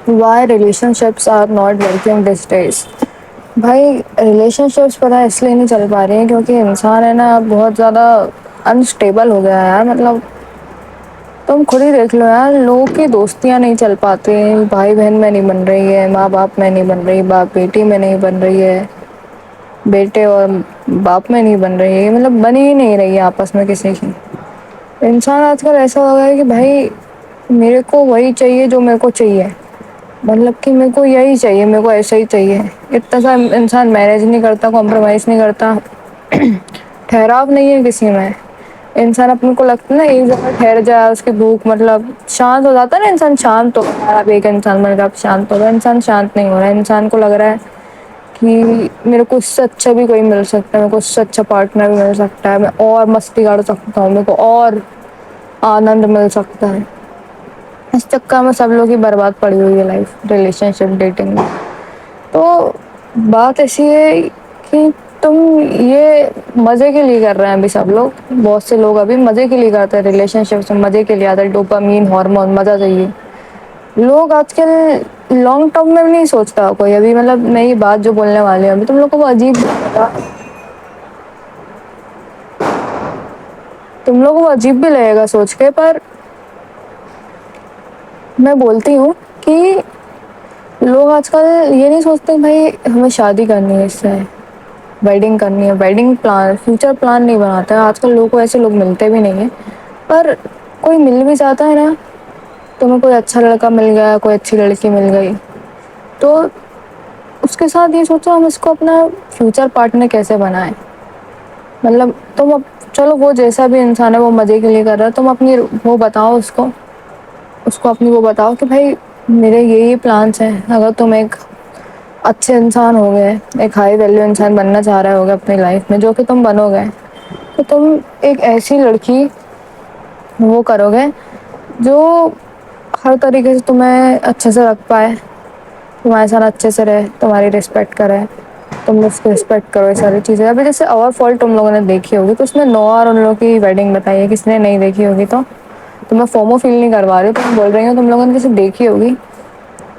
Why relationships are not working these days. بھائی relation ships پتہ اس لیے نہیں چل پا رہی ہیں کیونکہ انسان ہے نا بہت زیادہ انسٹیبل ہو گیا ہے یار. مطلب تم خود ہی دیکھ لو یار, لوگوں کی دوستیاں نہیں چل پاتی, بھائی بہن میں نہیں بن رہی ہے, ماں باپ میں نہیں بن رہی, باپ بیٹی میں نہیں بن رہی ہے, بیٹے اور باپ میں نہیں بن رہی ہے, مطلب بنی ہی نہیں رہی ہے آپس میں کسی کی. انسان آج کل ایسا ہو گیا ہے کہ بھائی میرے کو وہی چاہیے جو میرے کو چاہیے, مطلب کہ میرے کو یہی چاہیے, میرے کو ایسا ہی چاہیے. اتنا سا انسان مینیج نہیں کرتا, کمپرومائز نہیں کرتا, ٹھہراؤ نہیں ہے کسی میں. انسان اپنے کو لگتا ہے نا ایک جگہ ٹھہر جائے, اس کی بھوک مطلب شانت ہو جاتا ہے نا انسان, شانت ہو اب ایک انسان بن گا شانت ہوگا, انسان شانت نہیں ہو رہا ہے. انسان کو لگ رہا ہے کہ میرے کو اس سے اچھا بھی کوئی مل سکتا ہے, میرے کو اس سے اچھا پارٹنر بھی مل سکتا ہے, میں اور مستی کر سکتا ہوں, میرے کو اور آنند مل سکتا ہے. اس چکر میں سب لوگ ہی برباد پڑی ہوئی ہے لائف ریلیشن شپ ڈیٹنگ میں. تو بات ایسی ہے کہ تم یہ مزے کے لیے کر رہے ہیں ابھی سب لوگ, بہت سے لوگ ابھی مزے کے لیے کرتے ہیں ریلیشن شپ میں, مزے کے لیے آتا ہے, ڈوپامین ہارمون مزہ چاہیے. لوگ آج کل لانگ ٹرم میں بھی نہیں سوچتا کوئی ابھی, مطلب نئی بات جو بولنے والے ہیں ابھی تم لوگ کو وہ عجیب لگا, تم لوگوں کو عجیب بھی لگے گا سوچ کے, پر میں بولتی ہوں کہ لوگ آج کل یہ نہیں سوچتے بھائی ہمیں شادی کرنی ہے, اس سے ویڈنگ کرنی ہے, ویڈنگ پلان فیوچر پلان نہیں بناتا ہے آج کل. لوگوں کو ایسے لوگ ملتے بھی نہیں ہیں, پر کوئی مل بھی جاتا ہے نا, تمہیں کوئی اچھا لڑکا مل گیا, کوئی اچھی لڑکی مل گئی, تو اس کے ساتھ یہ سوچو ہم اس کو اپنا فیوچر پارٹنر کیسے بنائیں. مطلب تم چلو وہ جیسا بھی انسان ہے وہ مزے کے لیے کر رہا ہے, تم اپنی وہ بتاؤ اس کو اپنی وہ بتاؤ کہ بھائی میرے یہی پلانس ہیں. اگر تم ایک اچھے انسان ہو گئے, ایک ہائی ویلیو انسان بننا چاہ رہے ہوگے اپنی لائف میں, جو کہ تم بنو گے, تو تم ایک ایسی لڑکی وہ کرو گے جو ہر طریقے سے تمہیں اچھے سے رکھ پائے, تمہارے ساتھ اچھے سے رہے, تمہاری رسپیکٹ کرے, تم اس کی رسپیکٹ کرو, یہ ساری چیزیں. ابھی جیسے اوور فال تم لوگوں نے دیکھی ہوگی, تو اس میں نوا اور ان لوگوں کی ویڈنگ بتائی ہے, کس نے نہیں دیکھی ہوگی تو میں فومو فیل نہیں کروا رہی ہوں, تو میں بول رہی ہوں تم لوگوں نے کسی دیکھی ہوگی.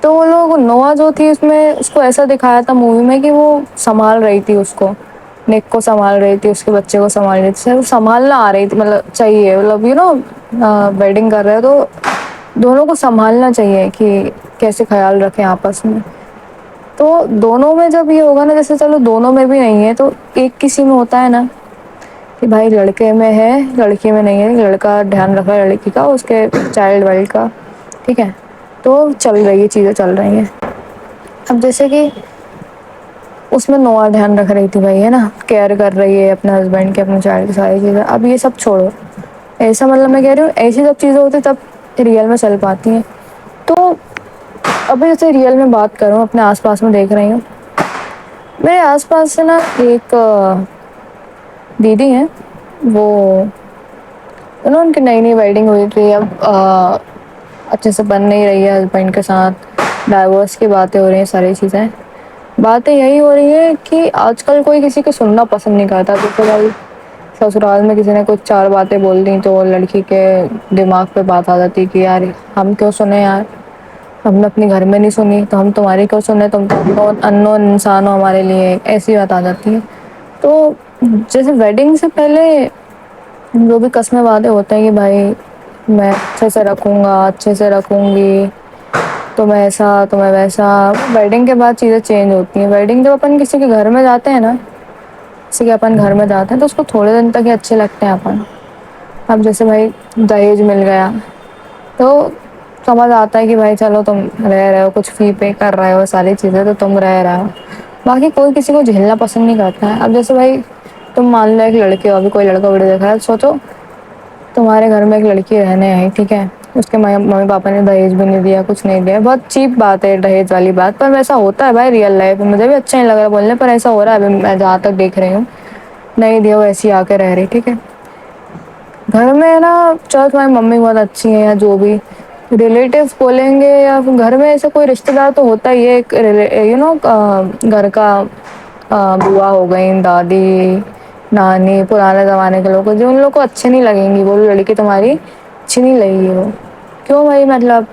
تو وہ لوگ نوا جو تھی اس میں اس کو ایسا دکھایا تھا مووی میں کہ وہ سنبھال رہی تھی اس کو, نیک کو سنبھال رہی تھی, اس کے بچے کو سنبھال رہی تھی, سنبھالنا آ رہی تھی, مطلب چاہیے, مطلب یو نو ویڈنگ کر رہے ہیں تو دونوں کو سنبھالنا چاہیے کہ کیسے خیال رکھیں آپس میں. تو دونوں میں جب یہ ہوگا نا, جیسے چلو دونوں میں بھی نہیں ہے تو ایک کسی میں ہوتا ہے نا کہ بھائی لڑکے میں ہے لڑکی میں نہیں ہے, لڑکا دھیان رکھا ہے لڑکی کا, اس کے چائلڈ وائلڈ کا, ٹھیک ہے, تو چل رہی ہے چیزیں چل رہی ہیں. اب جیسے کہ اس میں نوا دھیان رکھ رہی تھی بھائی, ہے نا, کیئر کر رہی ہے اپنے ہسبینڈ کے, اپنے چائلڈ کی ساری چیزیں. اب یہ سب چھوڑو, ایسا مطلب میں کہہ رہی ہوں ایسی سب چیزیں ہوتی تب ریئل میں چل پاتی ہیں. تو ابھی جیسے ریئل میں بات کروں, اپنے آس پاس میں دیکھ رہی ہوں, میرے آس پاس سے نا ایک دیدی ہیں, وہ ان کی نئی نئی ویڈنگ ہوئی تھی, اب اچھے سے بن نہیں رہی ہے ہسبینڈ کے ساتھ, ڈائیورس کی باتیں ہو رہی ہیں, ساری چیزیں باتیں یہی ہو رہی ہیں کہ آج کل کوئی کسی کو سننا پسند نہیں کرتا. تو سسرال میں کسی نے کچھ چار باتیں بول دی تو لڑکی کے دماغ پہ بات آ جاتی کہ یار ہم کیوں سنے یار, ہم نے اپنے گھر میں نہیں سنی تو ہم تمہاری کیوں سنے, تم تو اننون انسان ہو ہمارے لیے, ایسی بات آ جاتی ہے. تو جیسے ویڈنگ سے پہلے جو بھی قسمیں وعدے ہوتے ہیں کہ بھائی میں اچھے سے رکھوں گا, اچھے سے رکھوں گی, تمہیں ایسا تمہیں ویسا, ویڈنگ کے بعد چیزیں چینج ہوتی ہیں. ویڈنگ جب اپن کسی کے گھر میں جاتے ہیں نا, کسی کے اپن گھر میں جاتے ہیں, تو اس کو تھوڑے دن تک ہی اچھے لگتے ہیں اپن. اب جیسے بھائی دہیج مل گیا تو سمجھ آتا ہے کہ بھائی چلو تم رہ رہے ہو, کچھ فی پے کر رہے ہو, ساری چیزیں تو تم رہ رہے ہو. باقی کوئی کسی کو جھیلنا پسند نہیں کرتا ہے. اب جیسے بھائی تم مان لو ایک لڑکے ہو, ابھی کوئی لڑکا ویڈیو دیکھ رہا ہے, سوچو تمہارے گھر میں ایک لڑکی رہنے آئی, ٹھیک ہے, اس کے ممی پاپا نے دہیج بھی نہیں دیا, کچھ نہیں دیا, بہت چیپ بات ہے دہیج والی بات, پر ویسا ہوتا ہے بھائی ریئل لائف میں. مجھے بھی اچھا نہیں لگ رہا بولنے, پر ایسا ہو رہا ہے ابھی میں جہاں تک دیکھ رہی ہوں, نہیں دیا وہ ایسی آ کے رہ رہی, ٹھیک ہے. گھر میں ہے نا, چلو تمہاری ممی بہت اچھی ہیں یا جو بھی ریلیٹیوس بولیں گے, یا گھر میں ایسے کوئی رشتے دار تو ہوتا ہی ہے, یو نو گھر کا بوا ہو گئی, دادی نانی, پرانے زمانے کے لوگ جو ان لوگ کو اچھے نہیں لگیں گی, وہ لڑکی تمہاری اچھی نہیں لگے گی. وہ کیوں بھائی, مطلب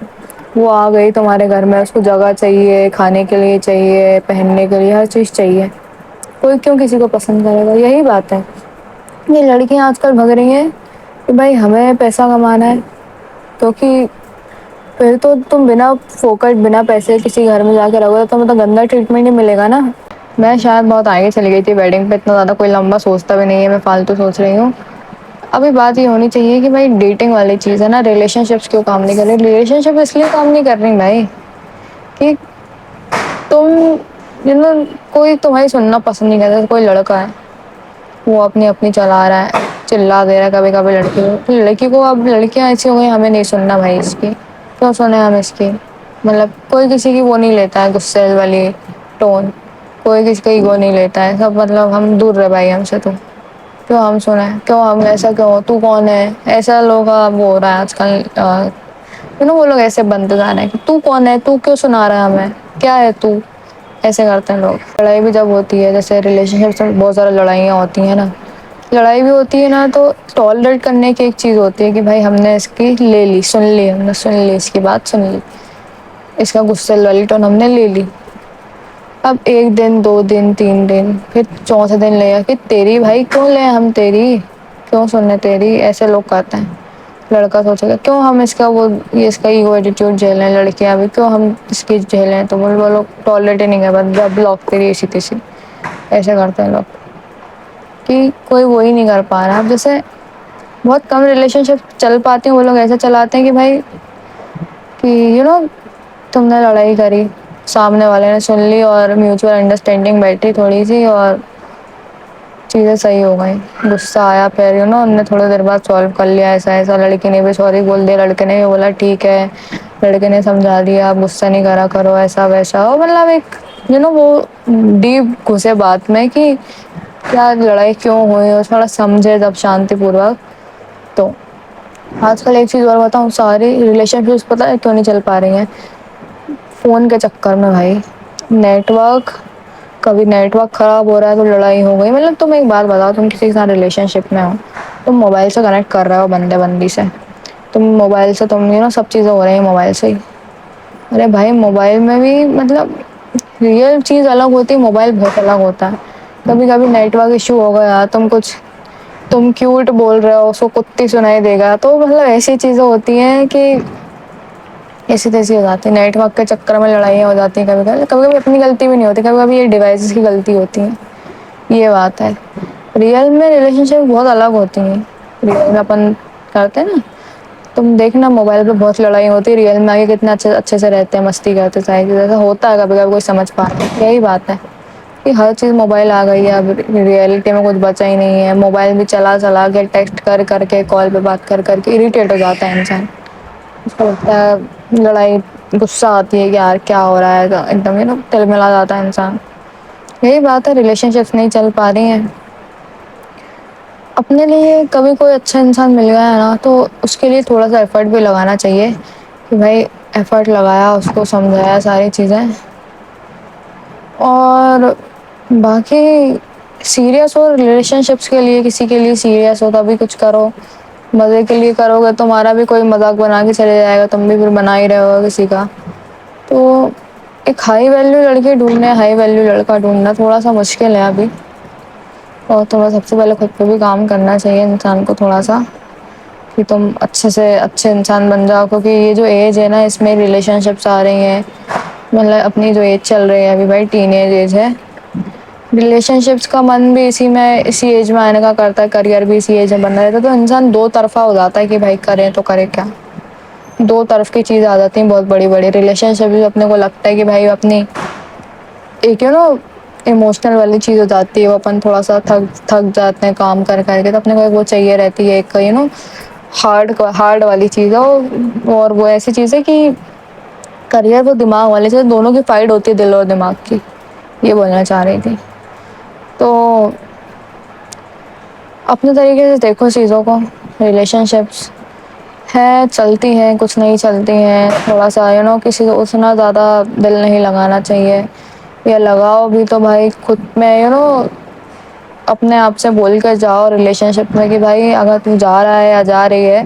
وہ آ گئی تمہارے گھر میں، اس کو جگہ چاہیے، کھانے کے لیے چاہیے، پہننے کے لیے ہر چیز چاہیے، کوئی کیوں کسی کو پسند کرے گا؟ یہی بات ہے، یہ لڑکیاں آج کل بھگ رہی ہیں کہ بھائی ہمیں پیسہ کمانا ہے، کیونکہ پھر تو تم بنا فوکٹ بنا پیسے کسی گھر میں جا کے رہو گے تو مطلب گندا ٹریٹمنٹ ہی ملے گا نا۔ میں شاید بہت آگے چلی گئی تھی ویڈنگ پہ، اتنا زیادہ کوئی لمبا سوچتا بھی نہیں ہے، میں فالتو سوچ رہی ہوں۔ ابھی بات یہ ہونی چاہیے کہ بھائی ڈیٹنگ والی چیز ہے نا، ریلیشن شپس کیوں کام نہیں کر رہی؟ ریلیشن شپ اس لیے کام نہیں کر رہی بھائی کہ تم کوئی تمہیں سننا پسند نہیں کرتا، کوئی لڑکا ہے وہ اپنی اپنی چلا رہا ہے، چلا دے رہا ہے کبھی کبھی لڑکی کو، اب لڑکیاں ایسی ہو گئی ہمیں نہیں سننا بھائی، اس کی کیوں سنیں ہم اس کی؟ مطلب کوئی کسی کی وہ نہیں لیتا ہے غصے والی ٹون، کوئی کسی کا ایگو نہیں لیتا ہے، سب مطلب ہم دور رہ بھائی ہم سے، تو کیوں ہم سنیں، کیوں ہم ایسا، کیوں تو کون ہے ایسا؟ لوگ اب وہ ہو رہا ہے آج کل، وہ لوگ ایسے بنتے جا رہے ہیں کہ تو کون ہے، تو کیوں سنا رہا ہے ہمیں، کیا ہے تو؟ ایسے کرتے ہیں لوگ۔ لڑائی بھی جب ہوتی ہے، جیسے ریلیشن شپ میں بہت زیادہ لڑائیاں ہوتی ہیں نا، لڑائی بھی ہوتی ہے نا، تو ٹالریٹ کرنے کی ایک چیز ہوتی ہے کہ بھائی ہم نے اس کی لے لی، سن لی، ہم نے سن لی، اس کی بات سن لی، اس کا غصے والی ٹون ہم نے لے لی۔ اب ایک دن، دو دن، تین دن، پھر چوتھے دن لے کہ تیری بھائی کیوں لیں ہم تیری، کیوں سننے تیری؟ ایسے لوگ کہتے ہیں۔ لڑکا سوچے گا کیوں ہم اس کا وہ اس کا ایگو ایٹیٹیوڈ جھیلیں، لڑکیاں بھی کیوں ہم اس کی جھیلیں؟ تو وہ لوگ ٹالریٹ ہی نہیں کر پاتے، بلاک تیری ایسی تیسی، ایسے کرتے ہیں لوگ کہ کوئی وہی نہیں کر پا رہا۔ اب جیسے بہت کم ریلیشن شپ چل پاتے ہیں، وہ لوگ ایسے چلاتے ہیں کہ بھائی کہ تم نے لڑائی کری، سامنے والے نے سن لی اور میوچل انڈرسٹینڈنگ بیٹھی تھوڑی سی اور چیزیں صحیح ہو گئی، غصہ آیا، پھر ان نے تھوڑی دیر بعد سالو کر لیا، ایسا ایسا، لڑکی نے بھی سوری بول دیا، لڑکے نے بھی بولا ٹھیک ہے، لڑکے نے سمجھا دیا آپ غصہ نہیں کرا کرو، ایسا ویسا، مطلب ایک وہ ڈیپ گھسے بات میں کہ کیا لڑائی کیوں ہوئی، اور تھوڑا سمجھے جب شانتی پوروک۔ تو آج کل ایک چیز اور بتاؤں، ساری ریلیشن شپس پتہ ہے کیوں نہیں چل پا رہی ہیں؟ فون کے چکر میں بھائی، نیٹ ورک، کبھی نیٹ ورک خراب ہو رہا ہے تو لڑائی ہو گئی۔ مطلب تم ایک بات بتاؤ، تم کسی کے ساتھ ریلیشن شپ میں ہو، تم موبائل سے کنیکٹ کر رہے ہو بندے بندی سے، تم موبائل سے تم سب چیزیں ہو رہی ہیں موبائل سے ہی، ارے بھائی موبائل میں بھی مطلب ریئل چیز الگ ہوتی ہے، موبائل بہت الگ ہوتا ہے۔ کبھی کبھی نیٹ ورک ایشو ہو گیا، تم کیوٹ بول رہے ہو، اس کو کتی سنائی دے گا، تو مطلب ایسی چیزیں ہوتی ہیں کہ ایسی تیسی ہو جاتی ہے، نیٹ ورک کے چکر میں لڑائیاں ہو جاتی ہیں، کبھی کبھی کبھی کبھی اپنی غلطی بھی نہیں ہوتی، کبھی کبھی یہ ڈیوائسز کی غلطی ہوتی ہے، یہ بات ہے۔ ریئل میں ریلیشن شپ بہت الگ ہوتی ہیں، ریئل میں اپن کرتے ہیں نا، تم دیکھنا موبائل پہ بہت لڑائی ہوتی ہے، ریئل میں آگے کتنے اچھے سے رہتے ہیں، مستی کرتے ہیں، ہوتا ہے کبھی کبھی کوئی سمجھ پا رہا ہے، یہی بات ہے کہ ہر چیز موبائل آ گئی ہے، اب ریئلٹی میں کچھ بچا ہی نہیں ہے، موبائل بھی چلا چلا کے، ٹیکسٹ کر کر کے، کال پہ بات کر کر کے اریٹیٹ ہو جاتا ہے انسان، اس کو لگتا ہے لڑائی، غصہ آتی ہے کہ یار کیا ہو رہا ہے، ایک دم تل ملا جاتا ہے انسان۔ یہی بات ہے، ریلیشن شپس نہیں چل پا رہی ہیں۔ اپنے لیے کبھی کوئی اچھا انسان مل گیا ہے نا، تو اس کے لیے تھوڑا سا ایفرٹ بھی لگانا چاہیے کہ بھائی ایفرٹ لگایا، اس کو سمجھایا ساری چیزیں، اور باقی سیریس ہو ریلیشن شپس کے لیے، کسی کے لیے سیریس ہو تبھی کچھ کرو، مزے کے لیے کرو گے تمہارا بھی کوئی مذاق بنا کے چلے جائے گا، تم بھی پھر بنا ہی رہے ہو کسی کا، تو ایک ہائی ویلیو لڑکی ڈھونڈنا، ہائی ویلیو لڑکا ڈھونڈنا تھوڑا سا مشکل ہے ابھی، اور تھوڑا سب سے پہلے خود پہ بھی کام کرنا چاہیے انسان کو تھوڑا سا، کہ تم اچھے سے اچھے انسان بن جاؤ، کیونکہ یہ جو ایج ہے نا، اس میں ریلیشن شپس آ رہی ہیں، مطلب اپنی جو ایج چل رہی ہے ابھی بھائی، ٹین ایج ہے، ریلیشن شپس کا من بھی اسی ایج میں آنے کا کرتا ہے، کریئر بھی اسی ایج میں بننا رہتا ہے، تو انسان دو طرفہ ہو جاتا ہے کہ بھائی کریں تو کرے کیا، دو طرف کی چیز آ جاتی ہیں بہت بڑی بڑی، ریلیشن شپ بھی اپنے کو لگتا ہے کہ بھائی اپنی ایک ایموشنل والی چیز ہو جاتی ہے، وہ اپن تھوڑا سا تھک جاتے ہیں کام کر کر کے، تو اپنے کو وہ چاہیے رہتی ہے ایک ہارڈ والی چیز ہے، اور وہ ایسی چیز ہے کہ کریئر تو دماغ والے سے دونوں کی فائٹ ہوتی ہے، دل اور دماغ کی، یہ بولنا چاہ رہی تھی۔ تو اپنے طریقے سے دیکھو چیزوں کو، ریلیشن شپس ہے چلتی ہیں، کچھ نہیں چلتی ہیں، تھوڑا سا کسی کو اتنا زیادہ دل نہیں لگانا چاہیے، یا لگاؤ بھی تو بھائی خود میں اپنے آپ سے بول کر جاؤ ریلیشن شپ میں کہ بھائی اگر تو جا رہا ہے یا جا رہی ہے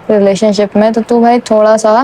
ریلیشن شپ میں، تو بھائی تھوڑا سا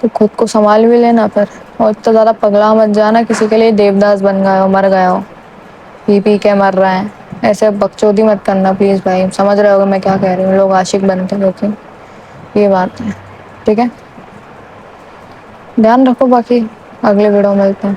تو خود کو سنبھال بھی لینا پھر. اور اتنا زیادہ پگلا مت جانا کسی کے لیے دیوداس بن گیا ہو، مر گیا ہو، پی پی کے مر رہا ہے. ایسے بکچودی مت کرنا پلیز بھائی. سمجھ رہے ہوگے میں کیا کہہ رہی ہوں. لوگ عاشق بنتے ہیں لیکن یہ بات ہے. ٹھیک ہے، دھیان رکھو. باقی اگلے ویڈیو میں ملتے ہیں.